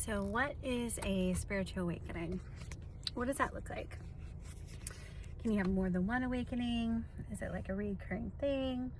So what is a spiritual awakening? What does that look like? Can you have more than one awakening? Is it like a recurring thing?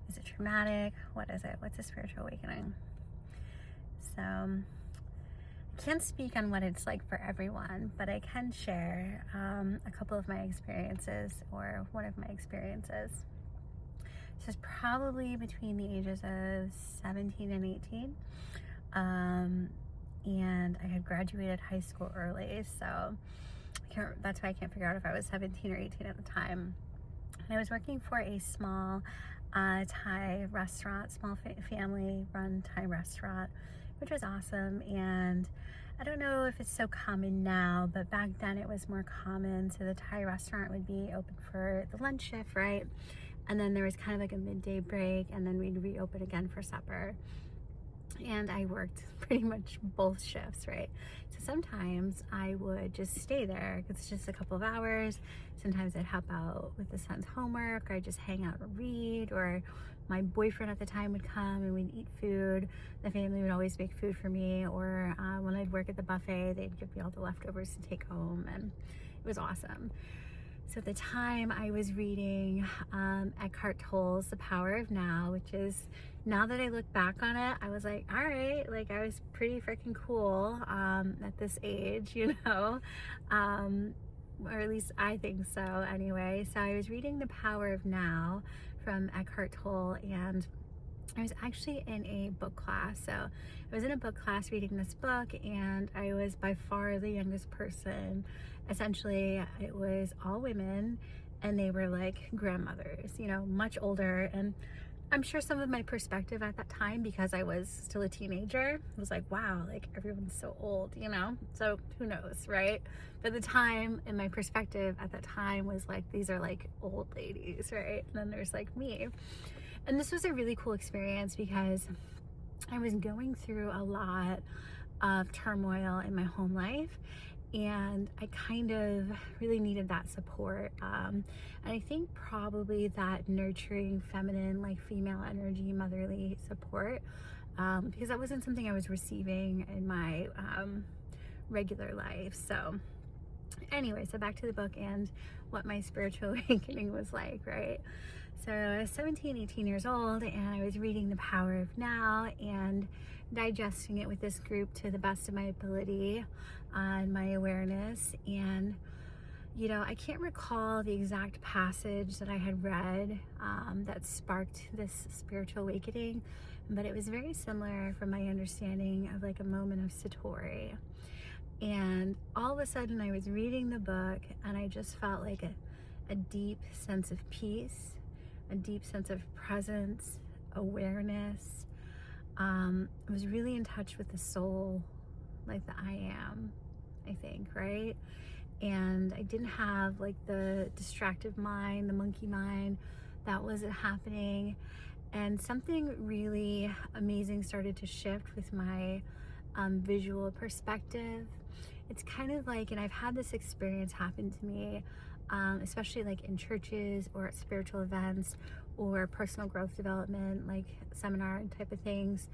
Is it traumatic? What is it? What's a spiritual awakening? So I can't speak on what it's like for everyone, but I can share a couple of my experiences, or one of my experiences. This is probably between the ages of 17 and 18. And I had graduated high school early, so that's why I can't figure out if I was 17 or 18 at the time. And I was working for a small Thai restaurant, small family-run Thai restaurant, which was awesome. And I don't know if it's so common now, but back then it was more common. So the Thai restaurant would be open for the lunch shift, right? And then there was kind of like a midday break, and then we'd reopen again for supper. And I worked pretty much both shifts, right? So sometimes I would just stay there because it's just a couple of hours. Sometimes I'd help out with the son's homework, or I'd just hang out and read, or my boyfriend at the time would come and we'd eat food. The family would always make food for me, or when I'd work at the buffet, they'd give me all the leftovers to take home, and it was awesome. So at the time I was reading Eckhart Tolle's The Power of Now, which is, now that I look back on it, I was like, all right, like I was pretty freaking cool at this age, you know, or at least I think so anyway. So I was reading The Power of Now from Eckhart Tolle, and I was actually in a book class. So I was in a book class reading this book, and I was by far the youngest person. Essentially, it was all women, and they were like grandmothers, you know, much older. And I'm sure some of my perspective at that time, because I was still a teenager, was like, wow, like everyone's so old, you know? So who knows, right? But the time, and my perspective at that time was like, these are like old ladies, right? And then there's like me. And this was a really cool experience because I was going through a lot of turmoil in my home life, and I kind of really needed that support. And I think probably that nurturing, feminine, like female energy, motherly support, because that wasn't something I was receiving in my regular life. So anyway, so back to the book and what my spiritual awakening was like, right? So I was 17, 18 years old, and I was reading The Power of Now and digesting it with this group to the best of my ability and my awareness. And, you know, I can't recall the exact passage that I had read that sparked this spiritual awakening, but it was very similar from my understanding of like a moment of Satori. And all of a sudden I was reading the book, and I just felt like a deep sense of peace, a deep sense of presence, awareness. I was really in touch with the soul, like the I am, I think, right? And I didn't have like the distracted mind, the monkey mind that wasn't happening. And something really amazing started to shift with my visual perspective. It's kind of like, and I've had this experience happen to me, especially like in churches or at spiritual events or personal growth development, like seminar type of things.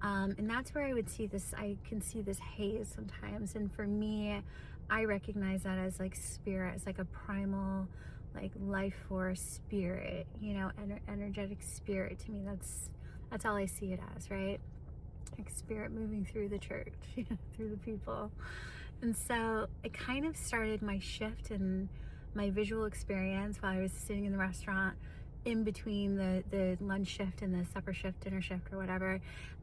And that's where I would see this, I can see this haze sometimes. And for me, I recognize that as like spirit, as like a primal, like life force spirit, you know, energetic spirit. To me, that's all I see it as, right? Like spirit moving through the church, through the people. And so it kind of started my shift in my visual experience while I was sitting in the restaurant in between the lunch shift and the supper shift, dinner shift, or whatever.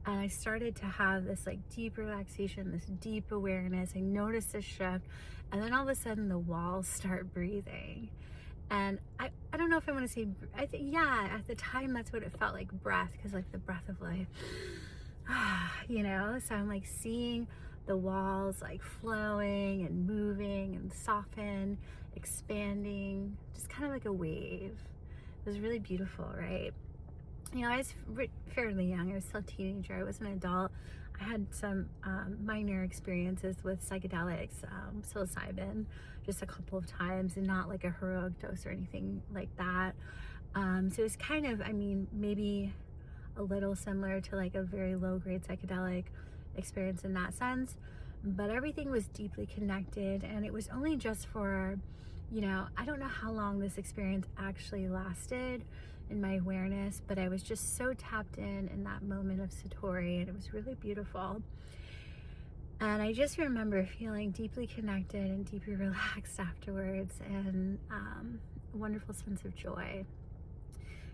And I started to have this like deep relaxation, this deep awareness. I noticed this shift, and then all of a sudden the walls start breathing. And I don't know if I want to say, I think, yeah, at the time that's what it felt like, breath, because like the breath of life. You know, so I'm like seeing the walls like flowing and moving and soften, expanding, just kind of like a wave. It was really beautiful, right? You know, I was fairly young. I was still a teenager. I was an adult. I had some minor experiences with psychedelics, psilocybin, just a couple of times, and not like a heroic dose or anything like that. So it was kind of, I mean, maybe a little similar to like a very low grade psychedelic experience in that sense, but everything was deeply connected. And it was only just for, I don't know how long this experience actually lasted in my awareness, but I was just so tapped in that moment of Satori, and it was really beautiful. And I just remember feeling deeply connected and deeply relaxed afterwards, and a wonderful sense of joy.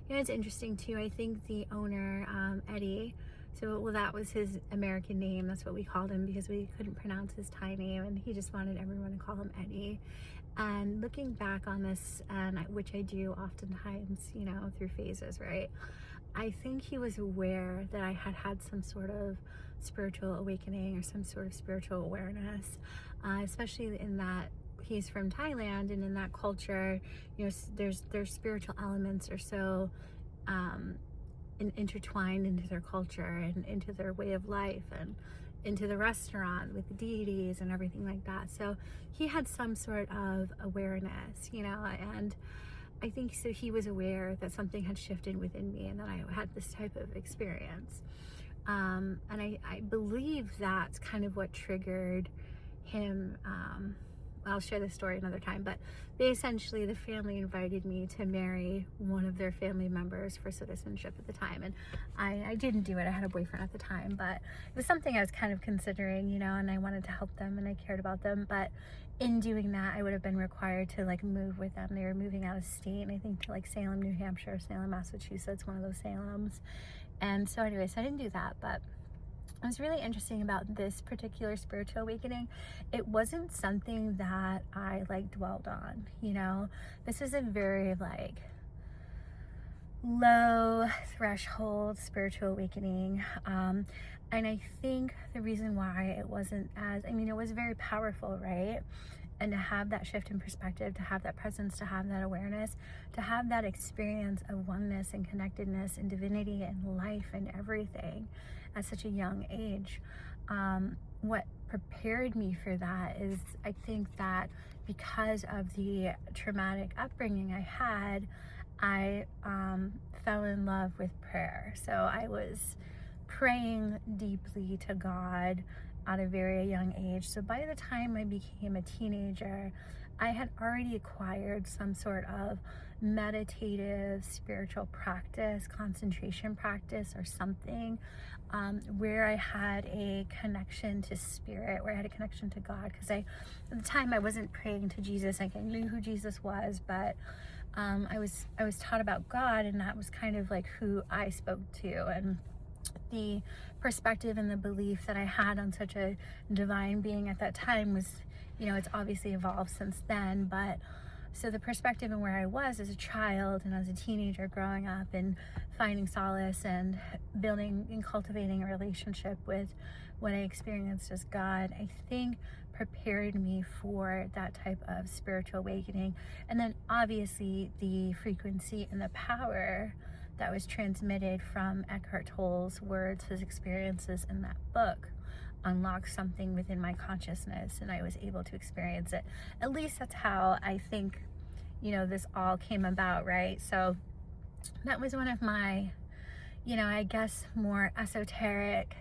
It's interesting too. I think the owner, Eddie, that was his American name. That's what we called him because we couldn't pronounce his Thai name, and he just wanted everyone to call him Eddie. And looking back on this, and which I do oftentimes, through phases, right? I think he was aware that I had some sort of spiritual awakening or some sort of spiritual awareness, especially in that he's from Thailand, and in that culture, there's spiritual elements are so intertwined into their culture and into their way of life and into the restaurant with the deities and everything like that. So he had some sort of awareness, and I think so he was aware that something had shifted within me and that I had this type of experience. And I believe that's kind of what triggered him. I'll share this story another time, but the family invited me to marry one of their family members for citizenship at the time. And I didn't do it. I had a boyfriend at the time, but it was something I was kind of considering, and I wanted to help them and I cared about them. But in doing that, I would have been required to move with them. They were moving out of state, and I think to Salem, New Hampshire, Salem, Massachusetts, one of those Salems. And so anyway, I didn't do that, but it was really interesting about this particular spiritual awakening. It wasn't something that I dwelled on, This is a very low threshold spiritual awakening. And I think the reason why it wasn't it was very powerful, right? And to have that shift in perspective, to have that presence, to have that awareness, to have that experience of oneness and connectedness and divinity and life and everything at such a young age. What prepared me for that is, I think that because of the traumatic upbringing I had, I fell in love with prayer. So I was praying deeply to God at a very young age. So by the time I became a teenager, I had already acquired some sort of meditative spiritual practice, concentration practice or something, where I had a connection to spirit, where I had a connection to God. Because at the time I wasn't praying to Jesus. I knew who Jesus was, but I was taught about God, and that was kind of who I spoke to. And the perspective and the belief that I had on such a divine being at that time was, it's obviously evolved since then, but so the perspective and where I was as a child and as a teenager growing up and finding solace and building and cultivating a relationship with what I experienced as God, I think prepared me for that type of spiritual awakening. And then obviously the frequency and the power that was transmitted from Eckhart Tolle's words, his experiences in that book, unlocked something within my consciousness, and I was able to experience it. At least that's how I think, this all came about, right? So that was one of my, I guess more esoteric,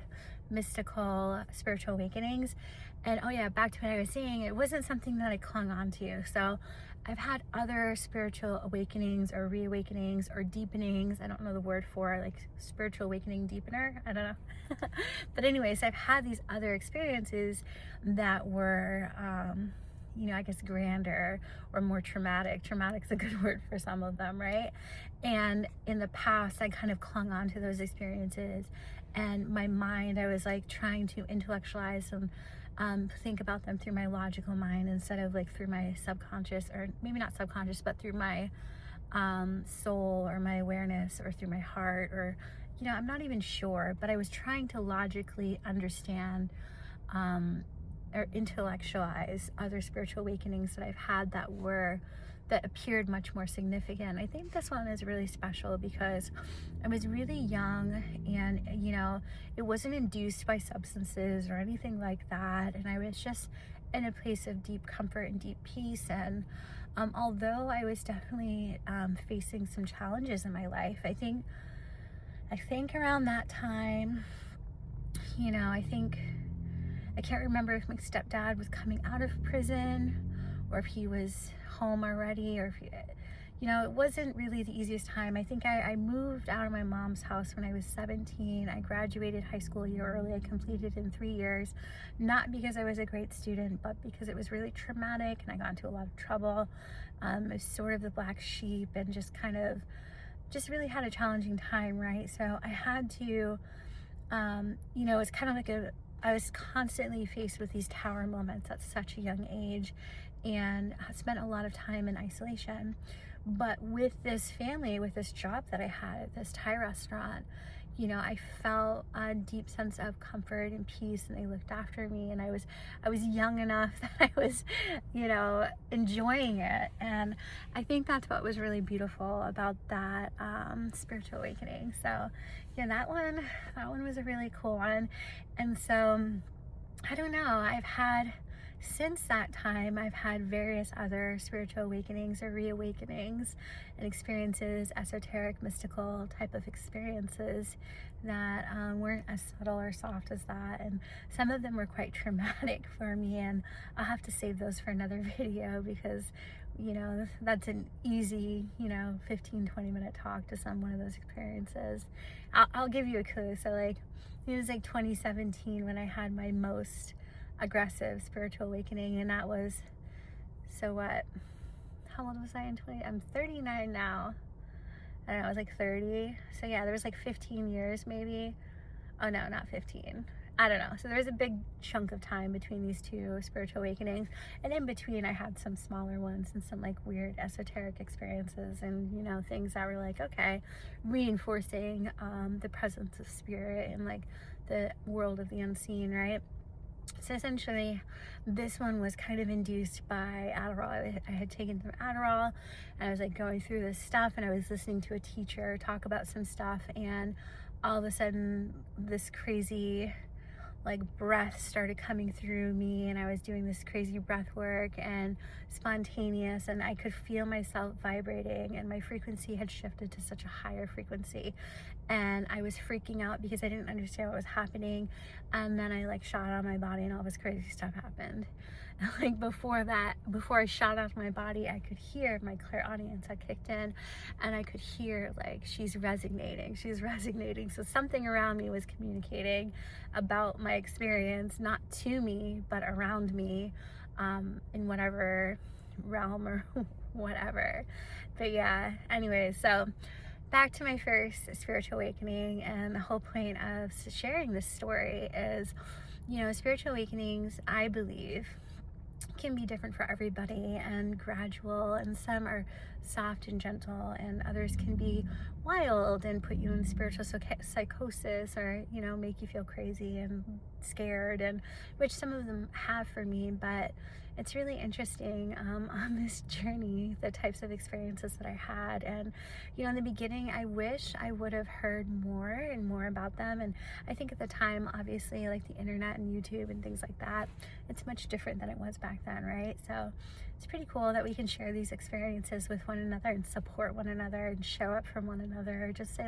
mystical, spiritual awakenings. And oh yeah, back to what I was saying, it wasn't something that I clung on to. So I've had other spiritual awakenings or reawakenings or deepenings. I don't know the word for spiritual awakening deepener. I don't know. But anyways, I've had these other experiences that were, I guess grander or more traumatic. Traumatic's a good word for some of them, right? And in the past, I kind of clung on to those experiences, and my mind, I was trying to intellectualize them, think about them through my logical mind instead of through my subconscious, or maybe not subconscious, but through my soul or my awareness or through my heart, or I'm not even sure, but I was trying to logically understand or intellectualize other spiritual awakenings that I've had that appeared much more significant. I think this one is really special because I was really young, and it wasn't induced by substances or anything like that, and I was just in a place of deep comfort and deep peace. And although I was definitely facing some challenges in my life, I think around that time, I can't remember if my stepdad was coming out of prison or if he was home already, or if it wasn't really the easiest time. I think I moved out of my mom's house when I was 17. I graduated high school a year early. I completed in 3 years, not because I was a great student, but because it was really traumatic and I got into a lot of trouble. I was sort of the black sheep and just really had a challenging time, right? So I had to, it's kind of like I was constantly faced with these tower moments at such a young age, and I spent a lot of time in isolation. But with this family, with this job that I had at this Thai restaurant, I felt a deep sense of comfort and peace, and they looked after me, and I was young enough that I was, enjoying it. And I think that's what was really beautiful about that spiritual awakening. So that one was a really cool one. And so I don't know, since that time, I've had various other spiritual awakenings or reawakenings and experiences, esoteric, mystical type of experiences that weren't as subtle or soft as that. And some of them were quite traumatic for me, and I'll have to save those for another video, because that's an easy 15-20 minute talk to one of those experiences. I'll give you a clue. So it was 2017 when I had my most aggressive spiritual awakening, and that was, so what, how old was I in 20? I'm 39 now. I don't know, I was 30. So yeah, there was 15 years maybe. Oh no, not 15. I don't know. So there was a big chunk of time between these two spiritual awakenings, and in between I had some smaller ones and some weird esoteric experiences, and things that were okay, reinforcing the presence of spirit and the world of the unseen, right? So essentially, this one was kind of induced by Adderall. I had taken some Adderall, and I was going through this stuff, and I was listening to a teacher talk about some stuff, and all of a sudden this crazy breath started coming through me, and I was doing this crazy breath work and spontaneous, and I could feel myself vibrating, and my frequency had shifted to such a higher frequency, and I was freaking out because I didn't understand what was happening. And then I shot out of my body, and all this crazy stuff happened. And before I shot out of my body, I could hear my clairaudience had kicked in, and I could hear she's resonating. So something around me was communicating about my experience, not to me, but around me, in whatever realm or whatever. But yeah, anyway, so back to my first spiritual awakening, and the whole point of sharing this story is, spiritual awakenings, I believe, can be different for everybody and gradual, and some are soft and gentle, and others can be wild and put you in spiritual psychosis, or make you feel crazy and scared, and which some of them have for me. But it's really interesting on this journey, the types of experiences that I had. And in the beginning, I wish I would have heard more and more about them. And I think at the time, obviously, the internet and YouTube and things like that, it's much different than it was back then, right? So it's pretty cool that we can share these experiences with one another and support one another and show up from one another, or just say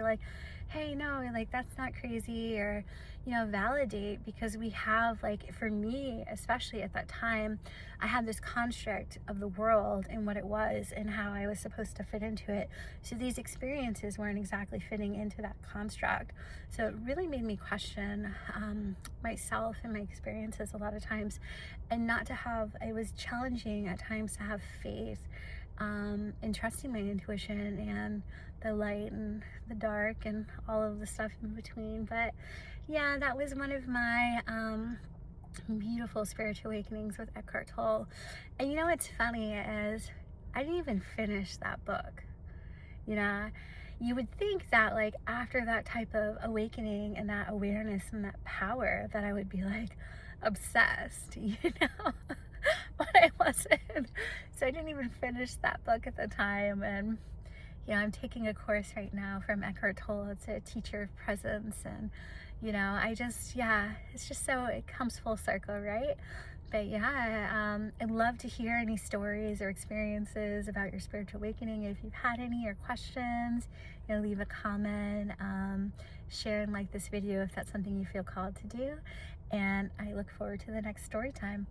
hey, no, that's not crazy, or validate, because we have, for me especially at that time, I had this construct of the world and what it was and how I was supposed to fit into it. So these experiences weren't exactly fitting into that construct. So it really made me question myself and my experiences a lot of times, and it was challenging at times to have faith in trusting my intuition and the light and the dark and all of the stuff in between. But yeah, that was one of my beautiful spiritual awakenings with Eckhart Tolle. And what's funny is I didn't even finish that book. You would think that after that type of awakening and that awareness and that power, that I would be obsessed, but I wasn't. So I didn't even finish that book at the time. And you know, I'm taking a course right now from Eckhart Tolle. It's a teacher of presence, and you know, I just, yeah, it's just so, it comes full circle, right? But yeah, I'd love to hear any stories or experiences about your spiritual awakening. If you've had any or questions, you know, leave a comment, share and like this video if that's something you feel called to do. And I look forward to the next story time.